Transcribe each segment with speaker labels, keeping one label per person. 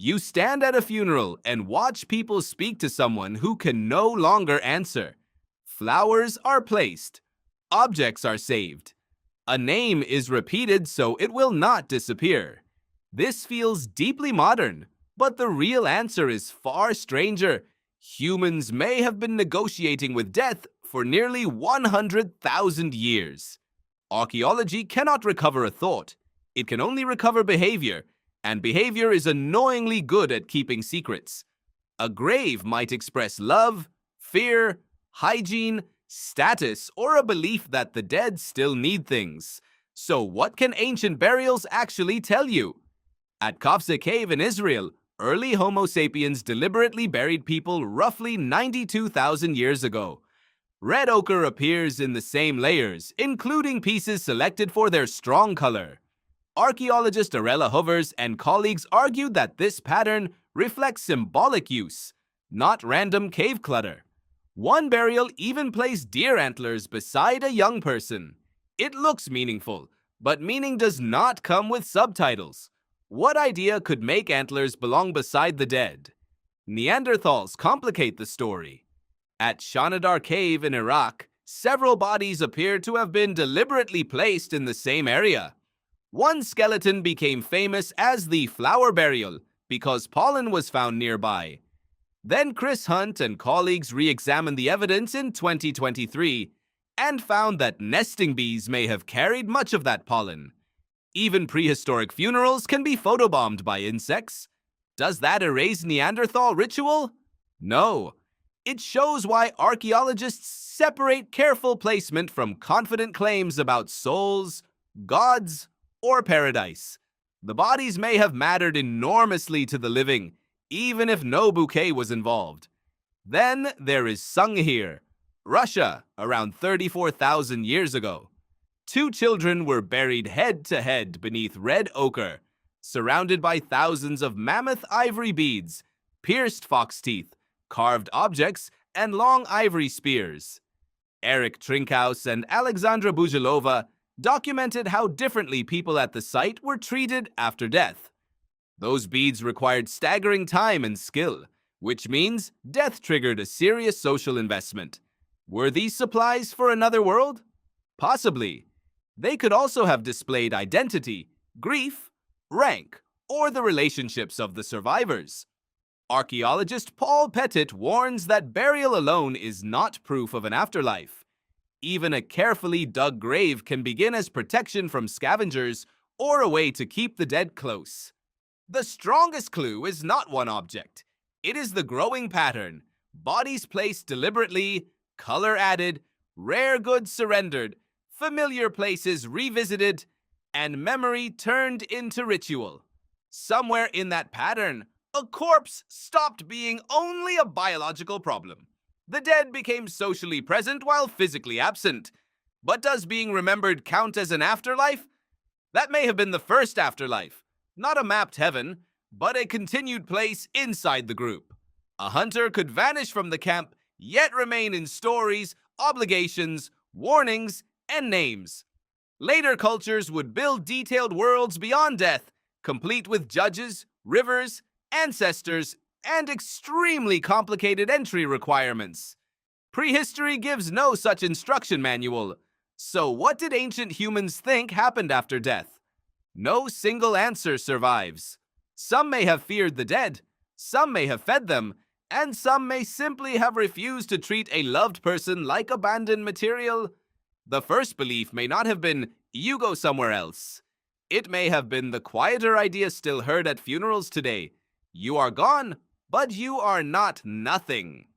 Speaker 1: You stand at a funeral and watch people speak to someone who can no longer answer. Flowers are placed. Objects are saved. A name is repeated so it will not disappear. This feels deeply modern, but the real answer is far stranger. Humans may have been negotiating with death for nearly 100,000 years. Archaeology cannot recover a thought. It can only recover behavior, and behavior is annoyingly good at keeping secrets. A grave might express love, fear, hygiene, status, or a belief that the dead still need things. So what can ancient burials actually tell you? At Qafzeh Cave in Israel, early Homo sapiens deliberately buried people roughly 92,000 years ago. Red ochre appears in the same layers, including pieces selected for their strong color. Archaeologist Arella Hovers and colleagues argued that this pattern reflects symbolic use, not random cave clutter. One burial even placed deer antlers beside a young person. It looks meaningful, but meaning does not come with subtitles. What idea could make antlers belong beside the dead? Neanderthals complicate the story. At Shanidar Cave in Iraq, several bodies appear to have been deliberately placed in the same area. One skeleton became famous as the flower burial because pollen was found nearby. Then Chris Hunt and colleagues re-examined the evidence in 2023 and found that nesting bees may have carried much of that pollen. Even prehistoric funerals can be photobombed by insects. Does that erase Neanderthal ritual? No. It shows why archaeologists separate careful placement from confident claims about souls, gods, or paradise. The bodies may have mattered enormously to the living, even if no bouquet was involved. Then there is Sunghir, Russia, around 34,000 years ago. Two children were buried head-to-head beneath red ochre, surrounded by thousands of mammoth ivory beads, pierced fox teeth, carved objects, and long ivory spears. Eric Trinkhaus and Alexandra Buzilova documented how differently people at the site were treated after death. Those beads required staggering time and skill, which means death triggered a serious social investment. Were these supplies for another world? Possibly. They could also have displayed identity, grief, rank, or the relationships of the survivors. Archaeologist Paul Pettit warns that burial alone is not proof of an afterlife. Even a carefully dug grave can begin as protection from scavengers or a way to keep the dead close. The strongest clue is not one object. It is the growing pattern. Bodies placed deliberately, color added, rare goods surrendered, familiar places revisited, and memory turned into ritual. Somewhere in that pattern, a corpse stopped being only a biological problem. The dead became socially present while physically absent. But does being remembered count as an afterlife? That may have been the first afterlife. Not a mapped heaven, but a continued place inside the group. A hunter could vanish from the camp, yet remain in stories, obligations, warnings, and names. Later cultures would build detailed worlds beyond death, complete with judges, rivers, ancestors, and extremely complicated entry requirements. Prehistory gives no such instruction manual. So what did ancient humans think happened after death? No single answer survives. Some may have feared the dead, some may have fed them, and some may simply have refused to treat a loved person like abandoned material. The first belief may not have been, "You go somewhere else." It may have been the quieter idea still heard at funerals today. You are gone, but you are not nothing.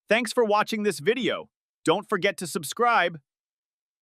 Speaker 2: Thanks for watching this video. Don't forget to subscribe.